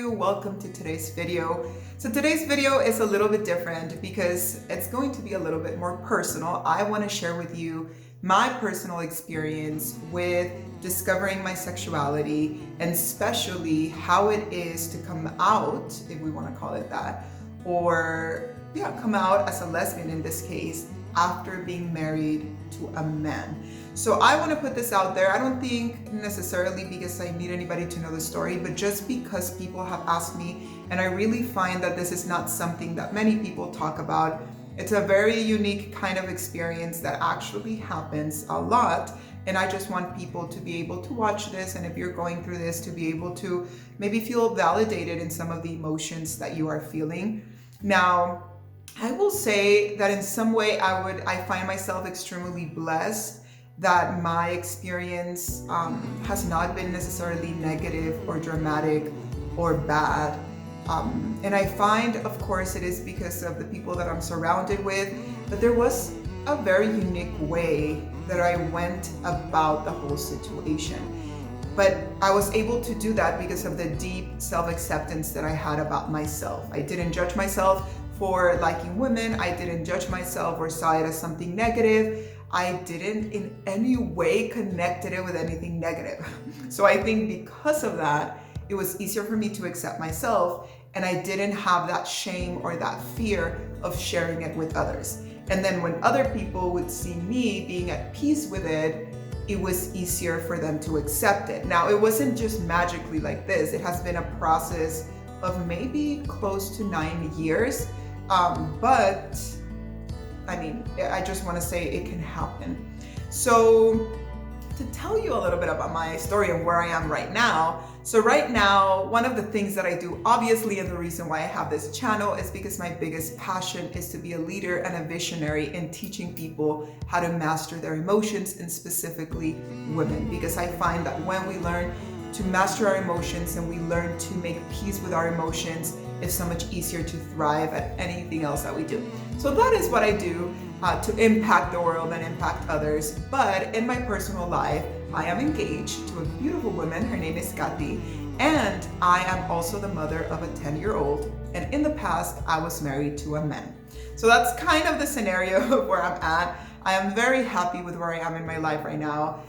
you? Welcome to today's video. So today's video is a little bit different because it's going to be a little bit more personal. I want to share with you my personal experience with discovering my sexuality, and especially how it is to come out, if we want to call it that, or come out as a lesbian in this case, after being married to a man. So I want to put this out there. I don't think necessarily because I need anybody to know the story, but just because people have asked me, and I really find that this is not something that many people talk about. It's a very unique kind of experience that actually happens a lot. And I just want people to be able to watch this, and if you're going through this, to be able to maybe feel validated in some of the emotions that you are feeling. Now, I will say that in some way I find myself extremely blessed that my experience has not been necessarily negative or dramatic or bad. And I find, of course, it is because of the people that I'm surrounded with, but there was a very unique way that I went about the whole situation. But I was able to do that because of the deep self-acceptance that I had about myself. I didn't judge myself for liking women. I didn't judge myself or saw it as something negative. I didn't in any way connected it with anything negative. So I think because of that, it was easier for me to accept myself, and I didn't have that shame or that fear of sharing it with others. And then when other people would see me being at peace with it, it was easier for them to accept it. Now, it wasn't just magically like this. It has been a process of maybe close to 9 years. But I mean, I just want to say it can happen. So to tell you a little bit about my story and where I am right now. So right now, one of the things that I do, obviously, and the reason why I have this channel is because my biggest passion is to be a leader and a visionary in teaching people how to master their emotions, and specifically women, because I find that when we learn to master our emotions and we learn to make peace with our emotions, it's so much easier to thrive at anything else that we do. So that is what I do to impact the world and impact others. But in my personal life, I am engaged to a beautiful woman. Her name is Kathy, and I am also the mother of a 10-year-old. And in the past, I was married to a man. So that's kind of the scenario of where I'm at. I am very happy with where I am in my life right now.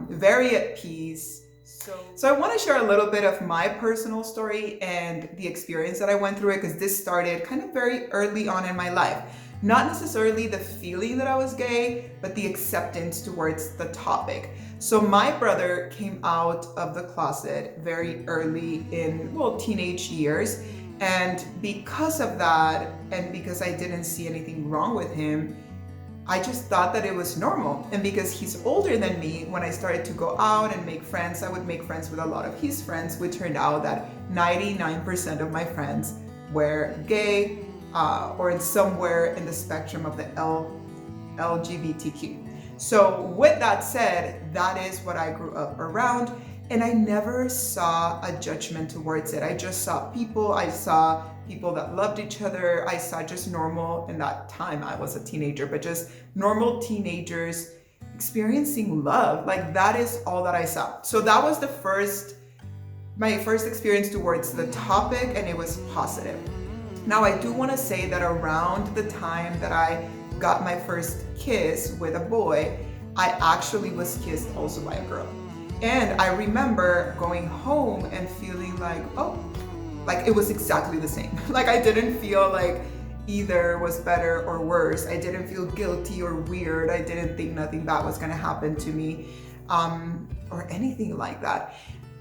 Very at peace. So I want to share a little bit of my personal story and the experience that I went through it, because this started kind of very early on in my life. Not necessarily the feeling that I was gay, but the acceptance towards the topic. So my brother came out of the closet very early in, teenage years. And because of that, and because I didn't see anything wrong with him, I just thought that it was normal. And because he's older than me, when I started to go out and make friends, I would make friends with a lot of his friends, which turned out that 99% of my friends were gay or in somewhere in the spectrum of the LGBTQ. So with that said, that is what I grew up around. And I never saw a judgment towards it. I just saw people. I saw people that loved each other. I saw just normal, in that time I was a teenager, but just normal teenagers experiencing love. Like, that is all that I saw. So that was my first experience towards the topic, and it was positive. Now, I do want to say that around the time that I got my first kiss with a boy, I actually was kissed also by a girl. And I remember going home and feeling like, like it was exactly the same. Like, I didn't feel like either was better or worse. I didn't feel guilty or weird. I didn't think nothing bad was gonna happen to me or anything like that.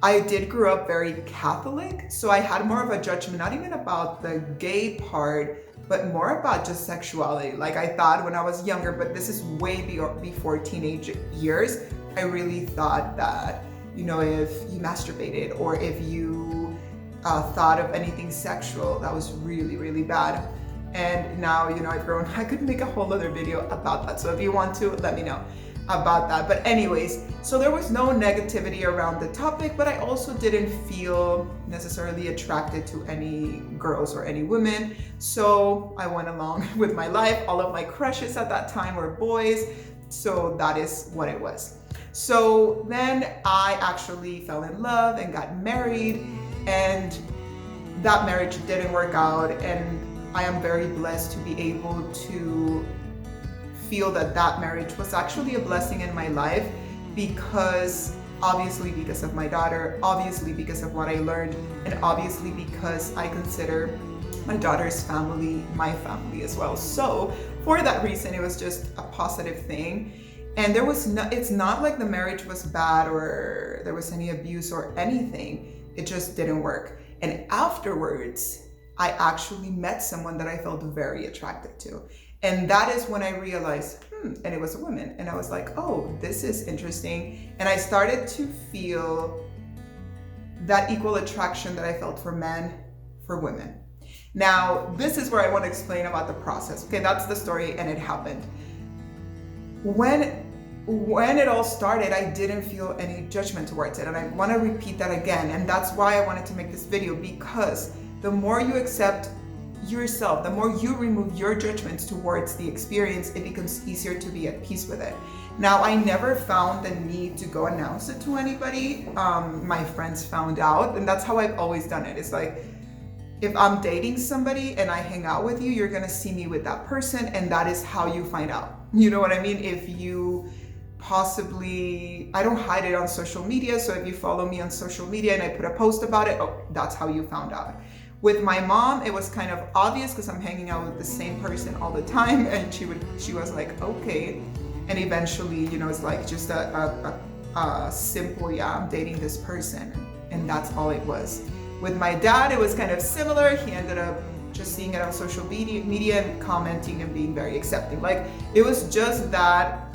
I did grow up very Catholic, so I had more of a judgment, not even about the gay part, but more about just sexuality. Like, I thought when I was younger, but this is way before teenage years, I really thought that, if you masturbated or if you thought of anything sexual, that was really, really bad. And now, I've grown. I could make a whole other video about that. So if you want to, let me know about that. But anyways, so there was no negativity around the topic, but I also didn't feel necessarily attracted to any girls or any women. So I went along with my life. All of my crushes at that time were boys. So that is what it was. So then I actually fell in love and got married. And that marriage didn't work out, and I am very blessed to be able to feel that that marriage was actually a blessing in my life, because obviously because of my daughter, obviously because of what I learned, and obviously because I consider my daughter's family my family as well. So for that reason, it was just a positive thing. And there was no, it's not like the marriage was bad or there was any abuse or anything. It just didn't work. And afterwards, I actually met someone that I felt very attracted to. And that is when I realized, and it was a woman. And I was like, oh, this is interesting. And I started to feel that equal attraction that I felt for men, for women. Now, this is where I want to explain about the process. Okay, that's the story, and it happened. When it all started, I didn't feel any judgment towards it. And I want to repeat that again. And that's why I wanted to make this video, because the more you accept yourself, the more you remove your judgments towards the experience, it becomes easier to be at peace with it. Now, I never found the need to go announce it to anybody. My friends found out, and that's how I've always done it. It's like, if I'm dating somebody and I hang out with you, you're gonna see me with that person, and that is how you find out. You know what I mean? If you possibly, I don't hide it on social media, so if you follow me on social media and I put a post about it, oh, that's how you found out. With my mom, it was kind of obvious because I'm hanging out with the same person all the time, and she was like, okay. And eventually, you know, it's like just a simple, yeah, I'm dating this person, and that's all it was. With my dad, it was kind of similar. He ended up just seeing it on social media and commenting and being very accepting. Like, it was just that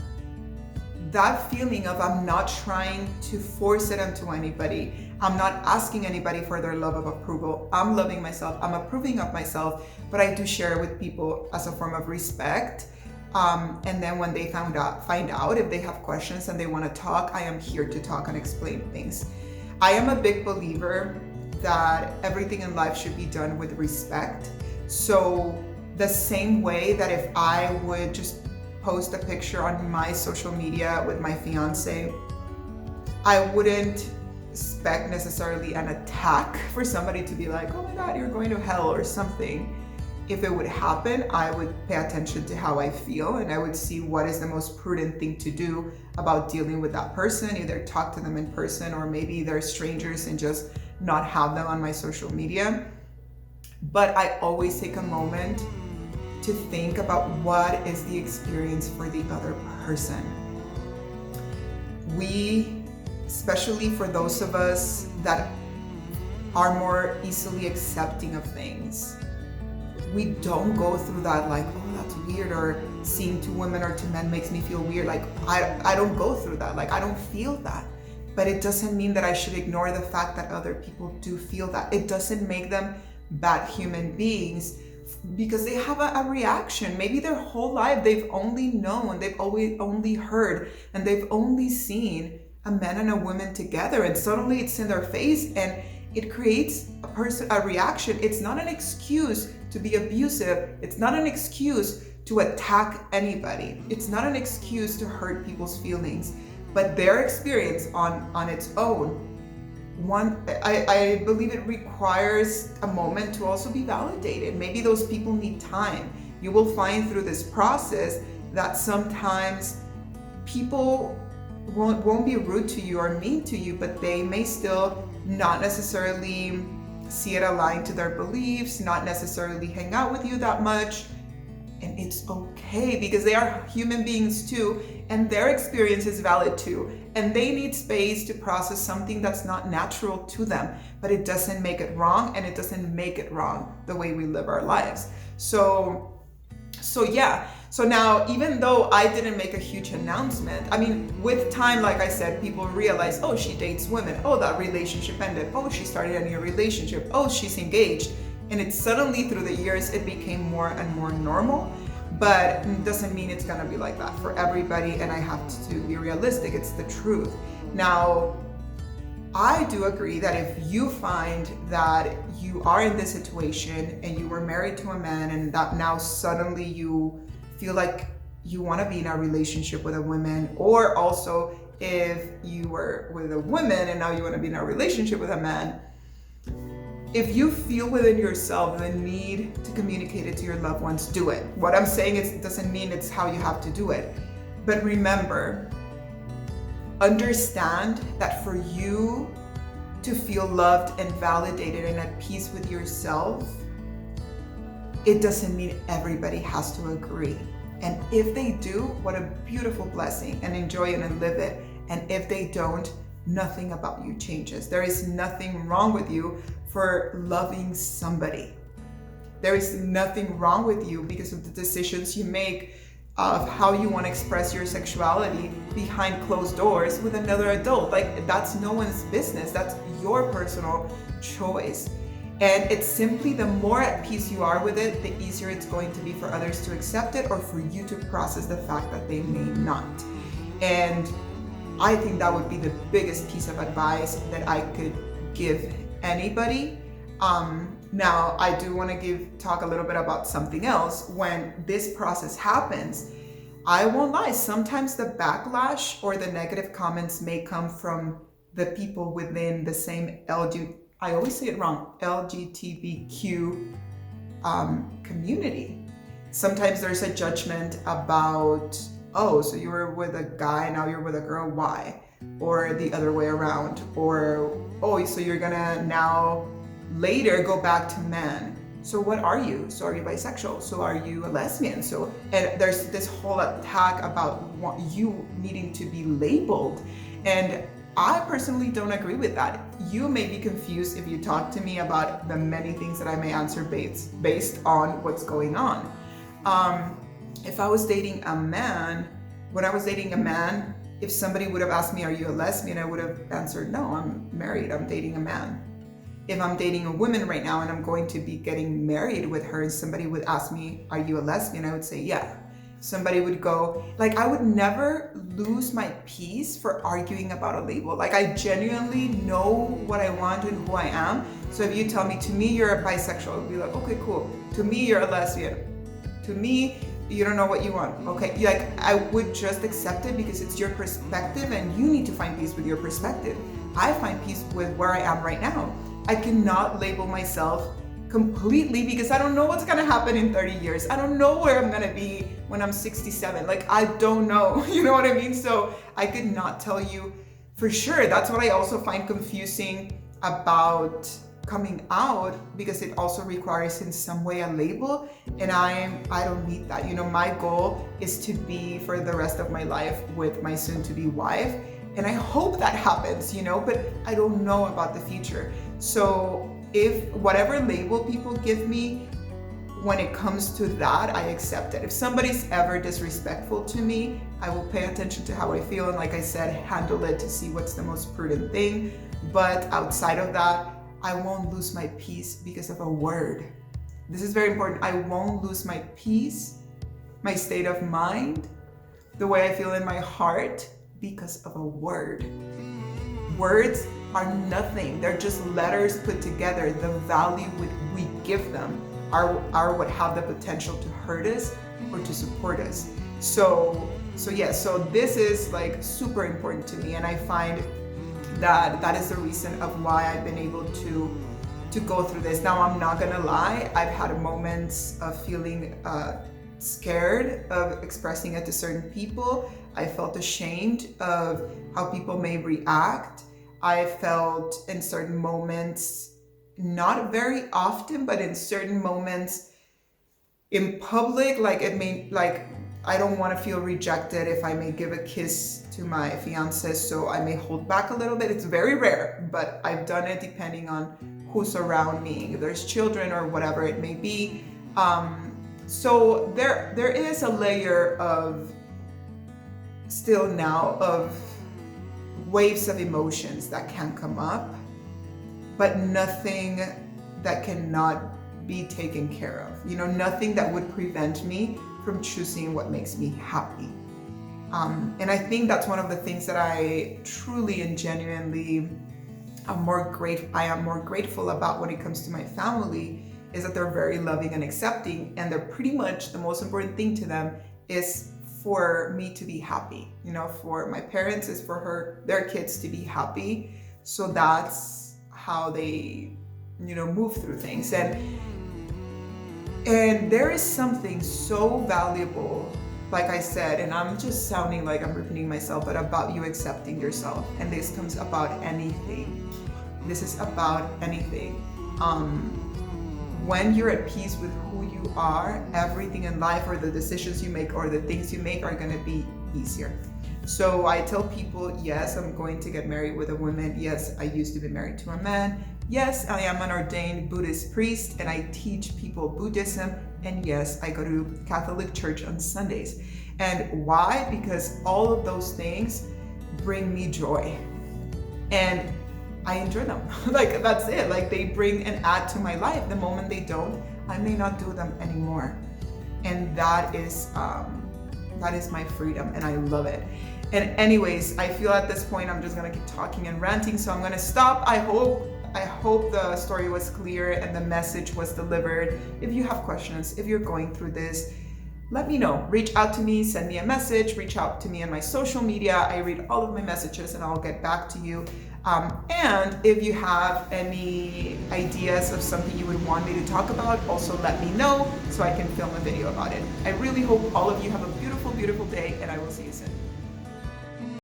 feeling of, I'm not trying to force it onto anybody. I'm not asking anybody for their love of approval. I'm loving myself. I'm approving of myself, but I do share it with people as a form of respect. And then when they find out if they have questions and they want to talk, I am here to talk and explain things. I am a big believer that everything in life should be done with respect. So the same way that if I would just post a picture on my social media with my fiance, I wouldn't expect necessarily an attack for somebody to be like, oh my God, you're going to hell or something. If it would happen, I would pay attention to how I feel, and I would see what is the most prudent thing to do about dealing with that person. Either talk to them in person, or maybe they're strangers and just not have them on my social media. But I always take a moment to think about what is the experience for the other person. We, especially for those of us that are more easily accepting of things, we don't go through that like, oh, that's weird, or seeing two women or two men makes me feel weird. Like, I don't go through that. Like, I don't feel that. But it doesn't mean that I should ignore the fact that other people do feel that. It doesn't make them bad human beings because they have a reaction. Maybe their whole life they've only known, they've always only heard, and they've only seen a man and a woman together, and suddenly it's in their face and it creates a reaction. It's not an excuse to be abusive. It's not an excuse to attack anybody. It's not an excuse to hurt people's feelings. But their experience on its own, I believe it requires a moment to also be validated. Maybe those people need time. You will find through this process that sometimes people won't be rude to you or mean to you, but they may still not necessarily see it aligned to their beliefs, not necessarily hang out with you that much. And it's okay, because they are human beings too, and their experience is valid too. And they need space to process something that's not natural to them, but it doesn't make it wrong, and it doesn't make it wrong the way we live our lives. So yeah. So now, even though I didn't make a huge announcement, I mean, with time, like I said, people realize, oh, she dates women. Oh, that relationship ended. Oh, she started a new relationship. Oh, she's engaged. And it's suddenly through the years, it became more and more normal, but it doesn't mean it's gonna be like that for everybody. And I have to be realistic. It's the truth. Now, I do agree that if you find that you are in this situation and you were married to a man, and that now suddenly you feel like you want to be in a relationship with a woman, or also if you were with a woman and now you want to be in a relationship with a man, if you feel within yourself the need to communicate it to your loved ones, do it. What I'm saying is, it doesn't mean it's how you have to do it. But remember, understand that for you to feel loved and validated and at peace with yourself, it doesn't mean everybody has to agree. And if they do, what a beautiful blessing, and enjoy it and live it. And if they don't, nothing about you changes. There is nothing wrong with you for loving somebody. There is nothing wrong with you because of the decisions you make of how you want to express your sexuality behind closed doors with another adult. Like, that's no one's business. That's your personal choice. And it's simply, the more at peace you are with it, the easier it's going to be for others to accept it, or for you to process the fact that they may not. And I think that would be the biggest piece of advice that I could give anybody. Now, I do want to talk a little bit about something else. When this process happens, I won't lie, sometimes the backlash or the negative comments may come from the people within the same I always say it wrong, LGBTQ community. Sometimes there's a judgment about, oh, so you were with a guy, now you're with a girl, why? Or the other way around. Or, oh, so you're gonna now later go back to men. So what are you? So are you bisexual? So are you a lesbian? So, and there's this whole attack about you needing to be labeled. And I personally don't agree with that. You may be confused if you talk to me about the many things that I may answer based on what's going on. If I was dating a man, when I was dating a man, if somebody would have asked me, are you a lesbian? I would have answered, no, I'm married, I'm dating a man. If I'm dating a woman right now and I'm going to be getting married with her, and somebody would ask me, are you a lesbian? I would say, yeah. Somebody would go, like, I would never lose my peace for arguing about a label. Like, I genuinely know what I want and who I am. So if you tell me, to me, you're a bisexual, I'll be like, okay, cool. To me, you're a lesbian. To me, you don't know what you want. Okay, like, I would just accept it because it's your perspective and you need to find peace with your perspective. I find peace with where I am right now. I cannot label myself completely because I don't know what's gonna happen in 30 years. I don't know where I'm gonna be when I'm 67. Like, I don't know, you know what I mean? So I could not tell you for sure. That's what I also find confusing about coming out, because it also requires in some way a label, and I don't need that. You know, my goal is to be for the rest of my life with my soon-to-be wife, and I hope that happens, you know, but I don't know about the future. So if whatever label people give me, when it comes to that, I accept it. If somebody's ever disrespectful to me, I will pay attention to how I feel, and like I said, handle it to see what's the most prudent thing. But outside of that, I won't lose my peace because of a word. This is very important. I won't lose my peace, my state of mind, the way I feel in my heart because of a word. Words are nothing. They're just letters put together. The value we give them are what have the potential to hurt us or to support us. So this is like super important to me, and I find that is the reason of why I've been able to go through this. Now, I'm not gonna lie, I've had moments of feeling scared of expressing it to certain people. I felt ashamed of how people may react. I felt in certain moments, not very often, but in certain moments in public, like I don't want to feel rejected if I may give a kiss to my fiance, so I may hold back a little bit. It's very rare, but I've done it depending on who's around me, if there's children or whatever it may be. So there is a layer of still now of waves of emotions that can come up, but nothing that cannot be taken care of. You know, nothing that would prevent me from choosing what makes me happy. And I think that's one of the things that I truly and genuinely I am more grateful about when it comes to my family, is that they're very loving and accepting, and they're pretty much, the most important thing to them is for me to be happy. You know, for my parents is for their kids to be happy. So that's how they move through things. And there is something so valuable, like I said, and I'm just sounding like I'm repeating myself, but about you accepting yourself. And this comes about anything. This is about anything. When you're at peace with who you are, everything in life or the decisions you make or the things you make are going to be easier. So I tell people, yes, I'm going to get married with a woman. Yes, I used to be married to a man. Yes, I am an ordained Buddhist priest and I teach people Buddhism. And yes, I go to Catholic Church on Sundays. And why? Because all of those things bring me joy. And I enjoy them. Like, that's it. Like, they bring and add to my life. The moment they don't, I may not do them anymore. And that is my freedom, and I love it. And anyways, I feel at this point I'm just gonna keep talking and ranting, so I'm gonna stop. I hope the story was clear and the message was delivered. If you have questions, if you're going through this, let me know. Reach out to me, send me a message, reach out to me on my social media. I read all of my messages and I'll get back to you. And if you have any ideas of something you would want me to talk about, also let me know so I can film a video about it. I really hope all of you have a beautiful, beautiful day, and I will see you soon.